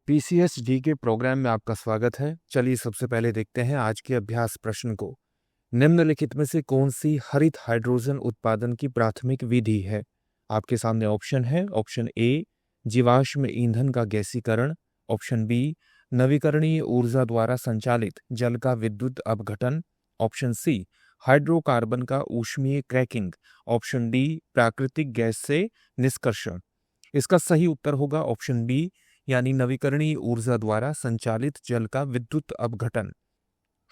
पीसीएसडी के प्रोग्राम में आपका स्वागत है। चलिए सबसे पहले देखते हैं आज के अभ्यास प्रश्न को। निम्नलिखित में से कौन सी हरित हाइड्रोजन उत्पादन की प्राथमिक विधि है? आपके सामने ऑप्शन है। ऑप्शन ए जीवाश्म ईंधन का गैसीकरण, ऑप्शन बी नवीकरणीय ऊर्जा द्वारा संचालित जल का विद्युत अपघटन, ऑप्शन सी हाइड्रोकार्बन का ऊष्मीय क्रैकिंग, ऑप्शन डी प्राकृतिक गैस से निष्कर्षण। इसका सही उत्तर होगा ऑप्शन बी यानी नवीकरणीय ऊर्जा द्वारा संचालित जल का विद्युत अपघटन।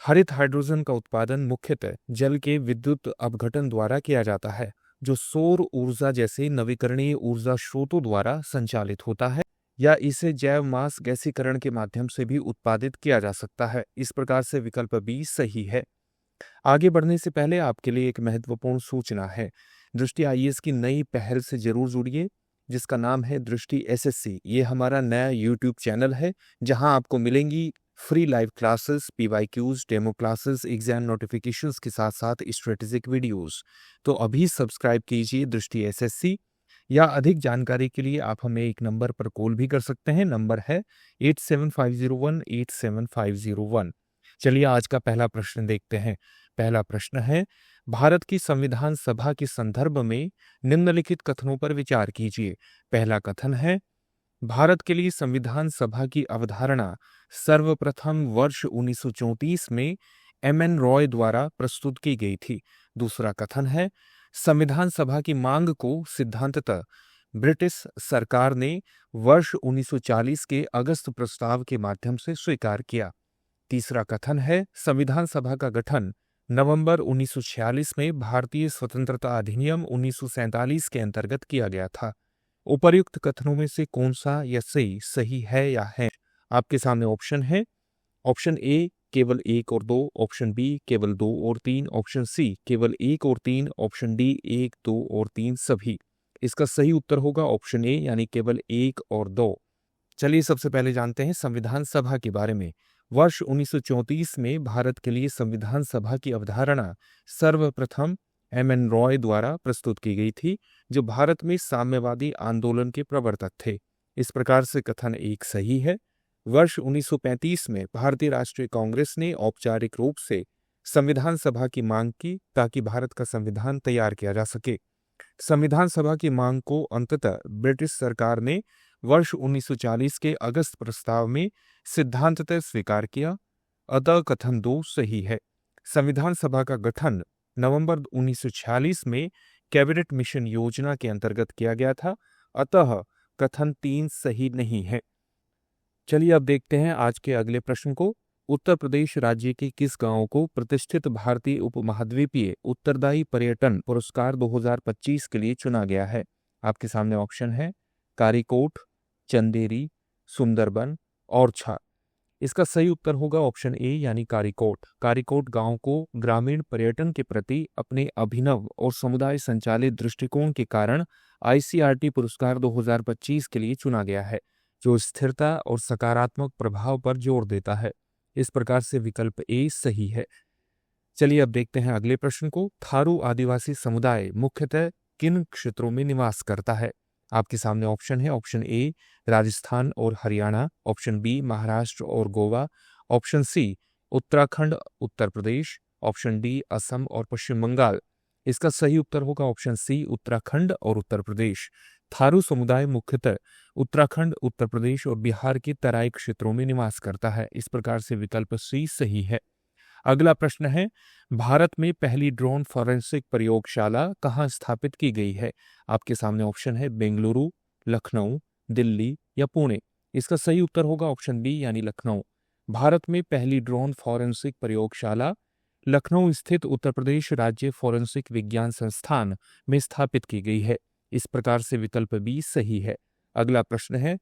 हरित हाइड्रोजन का उत्पादन मुख्यतः जल के विद्युत अपघटन द्वारा किया जाता है, जो सौर ऊर्जा जैसे नवीकरणीय ऊर्जा स्रोतों द्वारा संचालित होता है, या इसे जैव मास गैसीकरण के माध्यम से भी उत्पादित किया जा सकता है। इस प्रकार से विकल्प बी सही है। आगे बढ़ने से पहले आपके लिए एक महत्वपूर्ण सूचना है। दृष्टि आईएएस की नई पहल से जरूर जुड़िए, जिसका नाम है दृष्टि एसएससी। ये हमारा नया यूट्यूब चैनल है, जहां आपको मिलेंगी free live classes, PYQs, demo classes, exam notifications के साथ साथ स्ट्रेटेजिक वीडियोस। तो अभी सब्सक्राइब कीजिए दृष्टि एसएससी। या अधिक जानकारी के लिए आप हमें एक नंबर पर कॉल भी कर सकते हैं। नंबर है 8750187501। चलिए आज का पहला प्रश्न देखते हैं। पहला प्रश्न है, भारत की संविधान सभा के संदर्भ में निम्नलिखित कथनों पर विचार कीजिए। पहला कथन है, भारत के लिए संविधान सभा की अवधारणा सर्वप्रथम वर्ष 1934 में एमएन रॉय द्वारा प्रस्तुत की गई थी। दूसरा कथन है, संविधान सभा की मांग को सिद्धांततः ब्रिटिश सरकार ने वर्ष 1940 के अगस्त प्रस्ताव के माध्यम से स्वीकार किया। तीसरा कथन है, संविधान सभा का गठन नवंबर 1946 में भारतीय स्वतंत्रता अधिनियम 1947 के अंतर्गत किया गया था। उपर्युक्त कथनों में से कौन सा या सही है या है? आपके सामने ऑप्शन है। ऑप्शन ए केवल 1 और 2, ऑप्शन बी केवल 2 और 3, ऑप्शन सी केवल 1 और 3, ऑप्शन डी 1, 2 और 3 सभी। इसका सही उत्तर होगा ऑप्शन ए यानी केवल 1 और 2। चलिए सबसे पहले जानते हैं संविधान सभा के बारे में। वर्ष 1934 में भारत के लिए संविधान सभा की अवधारणा सर्वप्रथम एमएन रॉय द्वारा प्रस्तुत की गई थी, जो भारत में साम्यवादी आंदोलन के प्रवर्तक थे। इस प्रकार से कथन 1 सही है। वर्ष 1935 में भारतीय राष्ट्रीय कांग्रेस ने औपचारिक रूप से संविधान सभा की मांग की, ताकि भारत का संविधान तैयार किया जा सके। संविधान सभा की मांग को अंततः ब्रिटिश सरकार ने वर्ष 1940 के अगस्त प्रस्ताव में सिद्धांततः स्वीकार किया। अतः कथन 2 सही है। संविधान सभा का गठन नवंबर 1946 में कैबिनेट मिशन योजना के अंतर्गत किया गया था। अतः कथन 3 सही नहीं है। चलिए अब देखते हैं आज के अगले प्रश्न को। उत्तर प्रदेश राज्य के किस गांव को प्रतिष्ठित भारतीय उपमहाद्वीपीय उत्तरदायी पर्यटन पुरस्कार 2025 के लिए चुना गया है? आपके सामने ऑप्शन है कारीकोट, चंदेरी, सुंदरबन और छा। इसका सही उत्तर होगा ऑप्शन ए यानी कारीकोट। कारीकोट गांव को ग्रामीण पर्यटन के प्रति अपने अभिनव और समुदाय संचालित दृष्टिकोण के कारण आईसीआरटी पुरस्कार 2025 के लिए चुना गया है, जो स्थिरता और सकारात्मक प्रभाव पर जोर देता है। इस प्रकार से विकल्प ए सही है। चलिए अब देखते हैं अगले प्रश्न को। थारू आदिवासी समुदाय मुख्यतः किन क्षेत्रों में निवास करता है? आपके सामने ऑप्शन है। ऑप्शन ए राजस्थान और हरियाणा, ऑप्शन बी महाराष्ट्र और Goa, option C Uttarakhand Uttar Pradesh, option D Assam और पश्चिम बंगाल। इसका सही उत्तर होगा ऑप्शन सी उत्तराखंड और उत्तर प्रदेश। थारू समुदाय मुख्यतः उत्तराखंड, उत्तर प्रदेश और बिहार के तराई क्षेत्रों में निवास करता है। इस प्रकार से विकल्प सी सही है। अगला प्रश्न है, भारत में पहली ड्रोन फॉरेंसिक प्रयोगशाला कहाँ स्थापित की गई है? आपके सामने ऑप्शन है बेंगलुरु, लखनऊ, दिल्ली या पुणे। इसका सही उत्तर होगा ऑप्शन बी यानी लखनऊ। भारत में पहली ड्रोन फॉरेंसिक प्रयोगशाला लखनऊ स्थित उत्तर प्रदेश राज्य फॉरेंसिक विज्ञान संस्थान में स्थापित की गई है। इस प्रकार से विकल्प बी सही है। अगला प्रश्न है,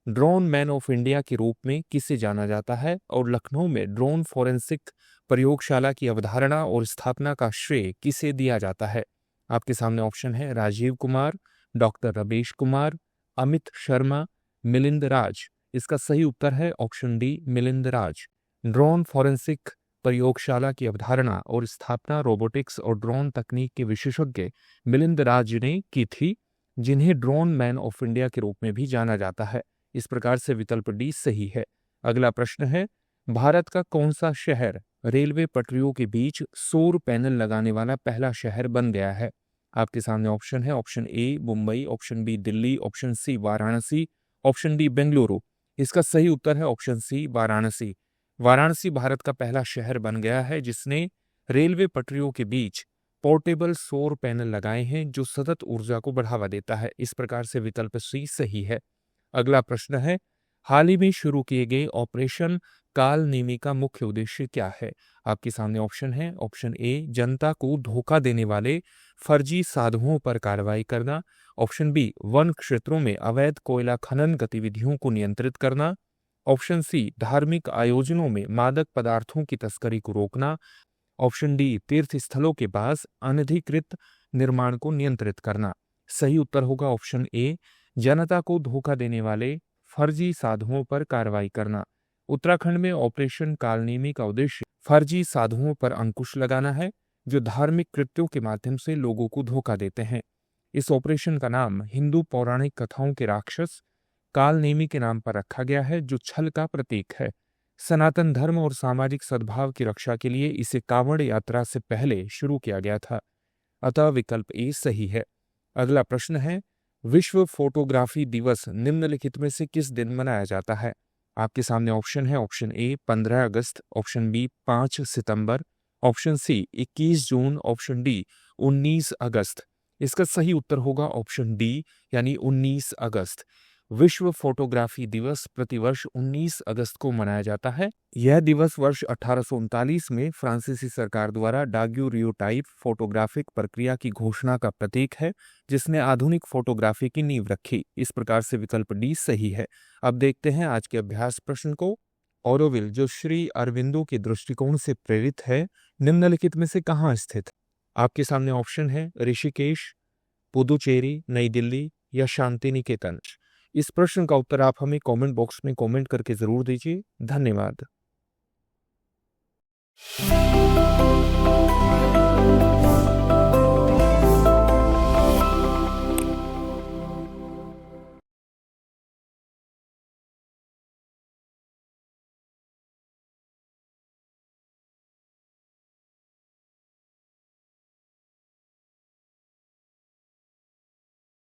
ड्रोन मैन ऑफ इंडिया के रूप में किसे जाना जाता है और लखनऊ में ड्रोन फॉरेंसिक प्रयोगशाला की अवधारणा और स्थापना का श्रेय किसे दिया जाता है? आपके सामने ऑप्शन है राजीव कुमार, डॉक्टर रमेश कुमार, अमित शर्मा, मिलिंद राज। इसका सही उत्तर है ऑप्शन डी मिलिंद राज। ड्रोन फॉरेंसिक प्रयोगशाला की अवधारणा और स्थापना रोबोटिक्स और ड्रोन तकनीक के विशेषज्ञ मिलिंद राज ने की थी, जिन्हें ड्रोन मैन ऑफ इंडिया के रूप में भी जाना जाता है। इस प्रकार से विकल्प डी सही है। अगला प्रश्न है, भारत का कौन सा शहर रेलवे पटरियों के बीच सौर पैनल लगाने वाला पहला शहर बन गया है? आपके सामने ऑप्शन है, option A Mumbai, option B Delhi, option C Varanasi, option D Bengaluru. इसका सही उत्तर है ऑप्शन सी वाराणसी। वाराणसी भारत का पहला शहर बन गया है जिसने रेलवे पटरियों के बीच पोर्टेबल सौर पैनल लगाए हैं जो सतत ऊर्जा को बढ़ावा देता है। इस प्रकार से विकल्प सी सही है। अगला प्रश्न है, हाल ही में शुरू किए गए ऑपरेशन काल नेमी का मुख्य उद्देश्य क्या है? आपके सामने ऑप्शन है, ऑप्शन ए जनता को धोखा देने वाले फर्जी साधुओं पर कार्रवाई करना, ऑप्शन बी वन क्षेत्रों में अवैध कोयला खनन गतिविधियों को नियंत्रित करना, ऑप्शन सी धार्मिक आयोजनों में मादक पदार्थों की तस्करी को रोकना, ऑप्शन डी तीर्थ स्थलों के पास अनधिकृत निर्माण को नियंत्रित करना। सही उत्तर होगा ऑप्शन ए जनता को धोखा देने वाले फर्जी साधुओं पर कार्रवाई करना। उत्तराखंड में ऑपरेशन कालनेमी का उद्देश्य फर्जी साधुओं पर अंकुश लगाना है जो धार्मिक कृत्यों के माध्यम से लोगों को धोखा देते हैं। इस ऑपरेशन का नाम हिंदू पौराणिक कथाओं के राक्षस कालनेमी के नाम पर रखा गया है जो छल का प्रतीक है। सनातन धर्म और सामाजिक सद्भाव की रक्षा के लिए इसे कांवड़ यात्रा से पहले शुरू किया गया था। अतः विकल्प ए सही है। अगला प्रश्न है, विश्व फोटोग्राफी दिवस निम्नलिखित में से किस दिन मनाया जाता है? आपके सामने ऑप्शन है, ऑप्शन ए 15 अगस्त, ऑप्शन बी 5 सितंबर, ऑप्शन सी 21 जून, ऑप्शन डी 19 अगस्त। इसका सही उत्तर होगा ऑप्शन डी यानी 19 अगस्त। विश्व फोटोग्राफी दिवस प्रतिवर्ष 19 अगस्त को मनाया जाता है। यह दिवस वर्ष 1839 में फ्रांसीसी सरकार द्वारा डाग्यूरियोटाइप फोटोग्राफिक प्रक्रिया की घोषणा का प्रतीक है जिसने आधुनिक फोटोग्राफी की नींव रखी। इस प्रकार से विकल्प डी सही है। अब देखते हैं आज के अभ्यास प्रश्न को। ऑरोविल जो श्री अरविंदो के दृष्टिकोण से प्रेरित है निम्नलिखित में से कहाँ स्थित? आपके सामने ऑप्शन है, ऋषिकेश, पुदुचेरी, नई दिल्ली या शांति निकेतन। इस प्रश्न का उत्तर आप हमें कमेंट बॉक्स में कमेंट करके जरूर दीजिए। धन्यवाद।